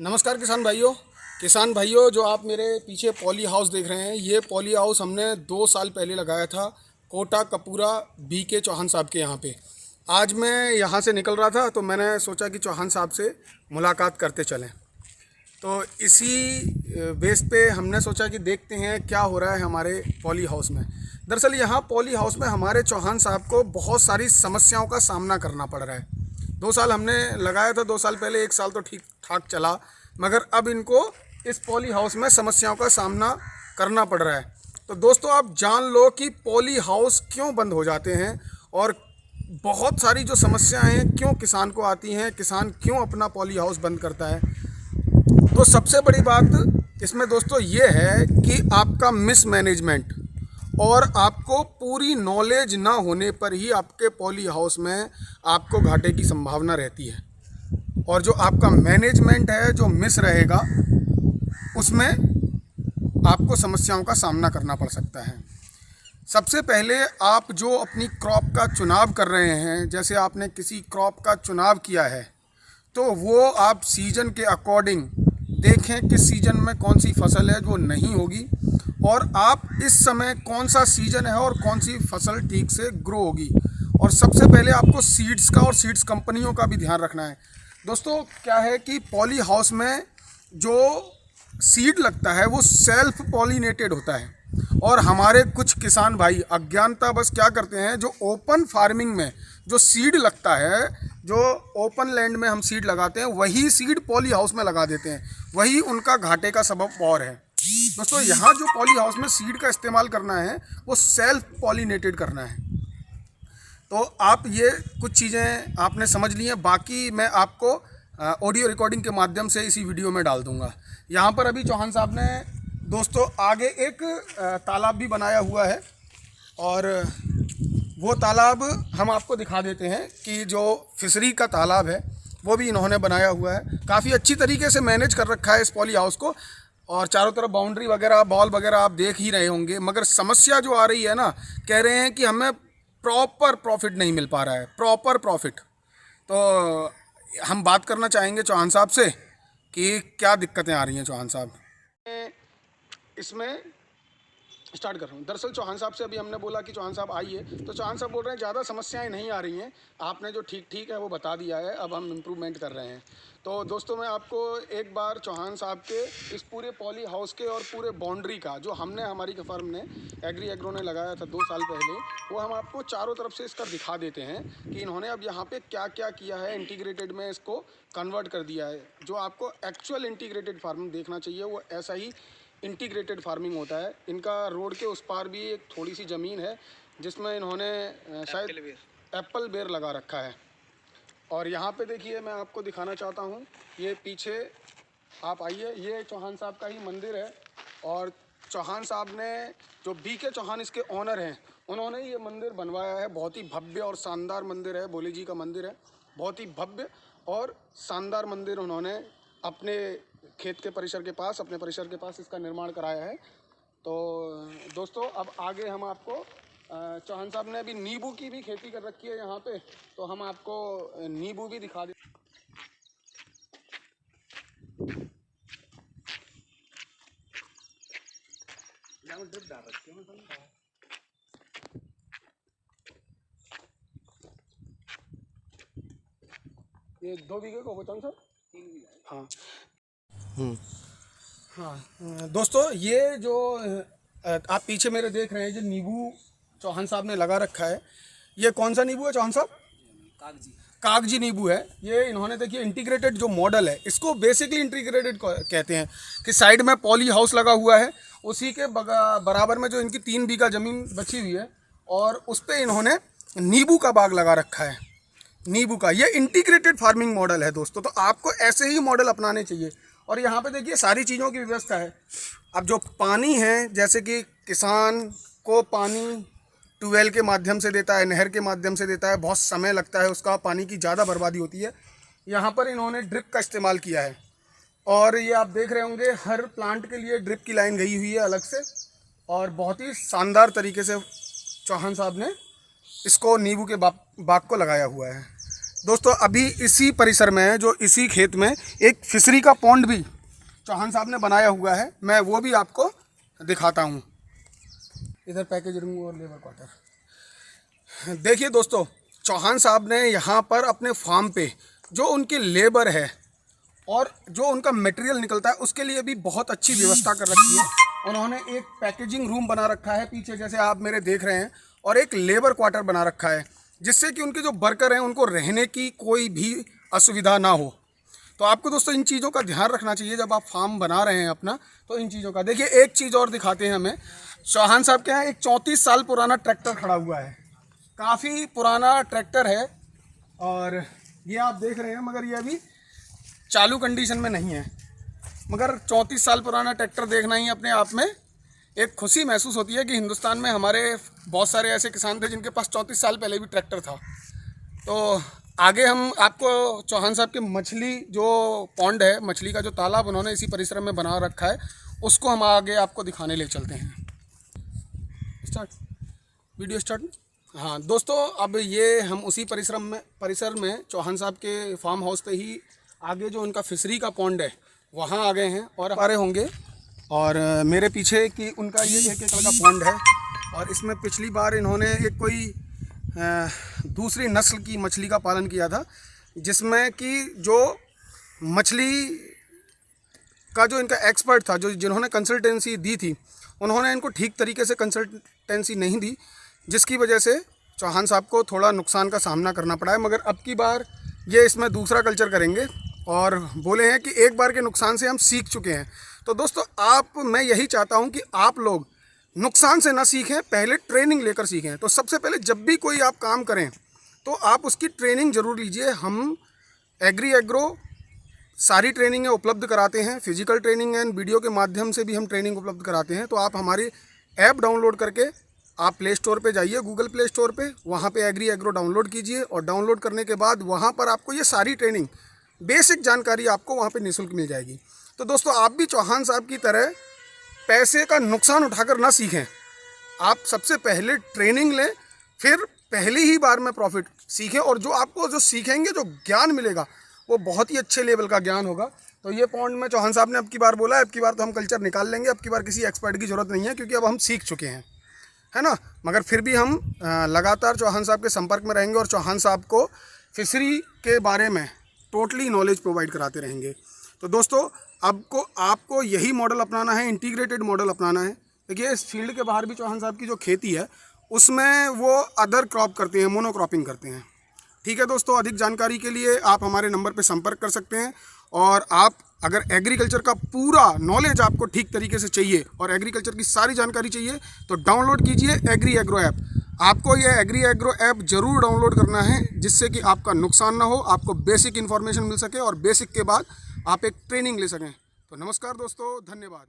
नमस्कार किसान भाइयों जो आप मेरे पीछे पॉली हाउस देख रहे हैं, ये पॉली हाउस हमने 2 साल पहले लगाया था कोटा कपूरा BK चौहान साहब के यहाँ पे। आज मैं यहाँ से निकल रहा था तो मैंने सोचा कि चौहान साहब से मुलाकात करते चलें। तो इसी बेस पे हमने सोचा कि देखते हैं क्या हो रहा है हमारे पॉली हाउस में। दरअसल यहाँ पॉली हाउस में हमारे चौहान साहब को बहुत सारी समस्याओं का सामना करना पड़ रहा है। 2 साल हमने लगाया था, 2 साल पहले 1 साल तो ठीक ठाक चला, मगर अब इनको इस पॉली हाउस में समस्याओं का सामना करना पड़ रहा है। तो दोस्तों आप जान लो कि पॉली हाउस क्यों बंद हो जाते हैं और बहुत सारी जो समस्याएं हैं क्यों किसान को आती हैं, किसान क्यों अपना पॉली हाउस बंद करता है। तो सबसे बड़ी बात इसमें दोस्तों ये है कि आपका मिसमैनेजमेंट और आपको पूरी नॉलेज ना होने पर ही आपके पॉली हाउस में आपको घाटे की संभावना रहती है। और जो आपका मैनेजमेंट है जो मिस रहेगा उसमें आपको समस्याओं का सामना करना पड़ सकता है। सबसे पहले आप जो अपनी क्रॉप का चुनाव कर रहे हैं, जैसे आपने किसी क्रॉप का चुनाव किया है तो वो आप सीजन के अकॉर्डिंग देखें किस सीजन में कौन सी फसल है जो नहीं होगी और आप इस समय कौन सा सीजन है और कौन सी फसल ठीक से ग्रो होगी। और सबसे पहले आपको सीड्स का और सीड्स कंपनियों का भी ध्यान रखना है। दोस्तों क्या है कि पॉली हाउस में जो सीड लगता है वो सेल्फ पॉलिनेटेड होता है और हमारे कुछ किसान भाई अज्ञानता बस क्या करते हैं, जो ओपन फार्मिंग में जो सीड लगता है, जो ओपन लैंड में हम सीड लगाते हैं वही सीड पॉली हाउस में लगा देते हैं, वही उनका घाटे का सबब और है। दोस्तों यहाँ जो पॉली हाउस में सीड का इस्तेमाल करना है वो सेल्फ पॉलिनेटेड करना है। तो आप ये कुछ चीज़ें आपने समझ ली हैं, बाकी मैं आपको ऑडियो रिकॉर्डिंग के माध्यम से इसी वीडियो में डाल दूंगा। यहाँ पर अभी चौहान साहब ने दोस्तों आगे एक तालाब भी बनाया हुआ है और वो तालाब हम आपको दिखा देते हैं कि जो फिशरी का तालाब है वो भी इन्होंने बनाया हुआ है। काफ़ी अच्छी तरीके से मैनेज कर रखा है इस पॉली हाउस को और चारों तरफ बाउंड्री वगैरह बॉल वगैरह आप देख ही रहे होंगे। मगर समस्या जो आ रही है ना, कह रहे हैं कि हमें प्रॉपर प्रॉफिट नहीं मिल पा रहा है, प्रॉपर प्रॉफिट। तो हम बात करना चाहेंगे चौहान साहब से कि क्या दिक्कतें आ रही हैं। चौहान साहब इसमें स्टार्ट कर रहा हूँ। दरअसल चौहान साहब से अभी हमने बोला कि चौहान साहब आइए, तो चौहान साहब बोल रहे हैं ज़्यादा समस्याएं नहीं आ रही हैं, आपने जो ठीक है वो बता दिया है, अब हम इम्प्रूवमेंट कर रहे हैं। तो दोस्तों मैं आपको एक बार चौहान साहब के इस पूरे पॉली हाउस के और पूरे बाउंड्री का जो हमने हमारी फर्म ने एग्रो ने लगाया था 2 साल पहले, वो हम आपको चारों तरफ से इसका दिखा देते हैं कि इन्होंने अब यहाँ पे क्या क्या किया है। इंटीग्रेटेड में इसको कन्वर्ट कर दिया है। जो आपको एक्चुअल इंटीग्रेटेड फार्मिंग देखना चाहिए वो ऐसा ही इंटीग्रेटेड फार्मिंग होता है। इनका रोड के उस पार भी एक थोड़ी सी ज़मीन है जिसमें इन्होंने शायद एप्पल बेर लगा रखा है। और यहाँ पे देखिए मैं आपको दिखाना चाहता हूँ, ये पीछे आप आइए, ये चौहान साहब का ही मंदिर है और चौहान साहब ने जो BK चौहान इसके ऑनर हैं उन्होंने ये मंदिर बनवाया है। बहुत ही भव्य और शानदार मंदिर है, भोले जी का मंदिर है। बहुत ही भव्य और शानदार मंदिर उन्होंने अपने खेत के परिसर के पास, अपने परिसर के पास इसका निर्माण कराया है। तो दोस्तों अब आगे हम आपको चौहान साहब ने अभी नींबू की भी खेती कर रखी है यहाँ पे, तो हम आपको नींबू भी दिखा दें। ड्रिप डाल रखी है ये 2 बीघे को होता सर 3 बीघा। हाँ हाँ दोस्तों ये जो आप पीछे मेरे देख रहे हैं जो नींबू चौहान साहब ने लगा रखा है, ये कौन सा नींबू है चौहान साहब? कागजी नींबू है। ये इन्होंने देखिए इंटीग्रेटेड जो मॉडल है इसको बेसिकली इंटीग्रेटेड कहते हैं कि साइड में पॉली हाउस लगा हुआ है, उसी के बराबर में जो इनकी 3 बीघा ज़मीन बची हुई है और उस पर इन्होंने नींबू का बाग लगा रखा है। नींबू का ये इंटीग्रेटेड फार्मिंग मॉडल है दोस्तों, तो आपको ऐसे ही मॉडल अपनाने चाहिए। और यहाँ पे देखिए सारी चीज़ों की व्यवस्था है। अब जो पानी है, जैसे कि किसान को पानी ट्यूबवेल के माध्यम से देता है, नहर के माध्यम से देता है, बहुत समय लगता है, उसका पानी की ज़्यादा बर्बादी होती है। यहाँ पर इन्होंने ड्रिप का इस्तेमाल किया है और ये आप देख रहे होंगे हर प्लांट के लिए ड्रिप की लाइन गई हुई है अलग से और बहुत ही शानदार तरीके से चौहान साहब ने इसको नींबू के बाग को लगाया हुआ है। दोस्तों अभी इसी परिसर में, जो इसी खेत में एक फिशरी का पॉन्ड भी चौहान साहब ने बनाया हुआ है, मैं वो भी आपको दिखाता हूँ। इधर पैकेज रूम और लेबर क्वार्टर। देखिए दोस्तों, चौहान साहब ने यहाँ पर अपने फार्म पे जो उनकी लेबर है और जो उनका मटेरियल निकलता है उसके लिए भी बहुत अच्छी व्यवस्था कर रखी है। उन्होंने एक पैकेजिंग रूम बना रखा है पीछे, जैसे आप मेरे देख रहे हैं, और एक लेबर क्वार्टर बना रखा है, जिससे कि उनके जो वर्कर हैं उनको रहने की कोई भी असुविधा ना हो। तो आपको दोस्तों इन चीज़ों का ध्यान रखना चाहिए जब आप फार्म बना रहे हैं अपना, तो इन चीज़ों का। देखिए एक चीज़ और दिखाते हैं हमें, चौहान साहब के यहाँ एक 34 साल पुराना ट्रैक्टर खड़ा हुआ है। काफ़ी पुराना ट्रैक्टर है और ये आप देख रहे हैं, मगर ये अभी चालू कंडीशन में नहीं है। मगर 34 साल पुराना ट्रैक्टर देखना ही अपने आप में एक खुशी महसूस होती है कि हिंदुस्तान में हमारे बहुत सारे ऐसे किसान थे जिनके पास 34 साल पहले भी ट्रैक्टर था। तो आगे हम आपको चौहान साहब के मछली जो पॉन्ड है, मछली का जो तालाब उन्होंने इसी परिसर में बना रखा है, उसको हम आगे आपको दिखाने ले चलते हैं। Start video start. हाँ दोस्तों, अब ये हम उसी परिसर में चौहान साहब के फार्म हाउस पे ही आगे जो उनका फिशरी का पॉन्ड है वहाँ आ गए हैं और आ रहे होंगे। और मेरे पीछे कि उनका ये 1 एकड़ का पॉन्ड है और इसमें पिछली बार इन्होंने एक कोई दूसरी नस्ल की मछली का पालन किया था, जिसमें कि जो मछली का जो इनका एक्सपर्ट था, जो जिन्होंने कंसल्टेंसी दी थी, उन्होंने इनको ठीक तरीके से कंसल्टेंसी नहीं दी, जिसकी वजह से चौहान साहब को थोड़ा नुकसान का सामना करना पड़ा है। मगर अब की बार ये इसमें दूसरा कल्चर करेंगे और बोले हैं कि एक बार के नुकसान से हम सीख चुके हैं। तो दोस्तों मैं यही चाहता हूं कि आप लोग नुकसान से ना सीखें, पहले ट्रेनिंग लेकर सीखें। तो सबसे पहले जब भी कोई आप काम करें तो आप उसकी ट्रेनिंग ज़रूर लीजिए। हम एग्रो सारी ट्रेनिंगें उपलब्ध कराते हैं, फिजिकल ट्रेनिंग एंड वीडियो के माध्यम से भी हम ट्रेनिंग उपलब्ध कराते हैं। तो आप हमारी ऐप डाउनलोड करके आप प्ले स्टोर पे जाइए, गूगल प्ले स्टोर पे, वहाँ पे एग्रो डाउनलोड कीजिए और डाउनलोड करने के बाद वहाँ पर आपको ये सारी ट्रेनिंग, बेसिक जानकारी आपको वहाँ पे निःशुल्क मिल जाएगी। तो दोस्तों आप भी चौहान साहब की तरह पैसे का नुकसान उठाकर ना सीखें। आप सबसे पहले ट्रेनिंग लें, फिर पहली ही बार में प्रॉफिट सीखें, और जो आपको जो सीखेंगे, जो ज्ञान मिलेगा, वो बहुत ही अच्छे लेवल का ज्ञान होगा। तो ये पॉइंट में चौहान साहब ने अब की बार बोला, अब की बार तो हम कल्चर निकाल लेंगे, अब की बार किसी एक्सपर्ट की ज़रूरत नहीं है, क्योंकि अब हम सीख चुके हैं, है ना। मगर फिर भी हम लगातार चौहान साहब के संपर्क में रहेंगे और चौहान साहब को फिशरी के बारे में टोटली नॉलेज प्रोवाइड कराते रहेंगे। तो दोस्तों आपको यही मॉडल अपनाना है, इंटीग्रेटेड मॉडल अपनाना है। देखिए इस फील्ड के बाहर भी चौहान साहब की जो खेती है उसमें वो अदर क्रॉप करते हैं, मोनोक्रॉपिंग करते हैं। ठीक है दोस्तों, अधिक जानकारी के लिए आप हमारे नंबर पर संपर्क कर सकते हैं। और आप अगर एग्रीकल्चर का पूरा नॉलेज आपको ठीक तरीके से चाहिए और एग्रीकल्चर की सारी जानकारी चाहिए तो डाउनलोड कीजिए एग्रो ऐप। आपको ये एग्रो ऐप ज़रूर डाउनलोड करना है, जिससे कि आपका नुकसान ना हो, आपको बेसिक इन्फॉर्मेशन मिल सके और बेसिक के बाद आप एक ट्रेनिंग ले सकें। तो नमस्कार दोस्तों, धन्यवाद।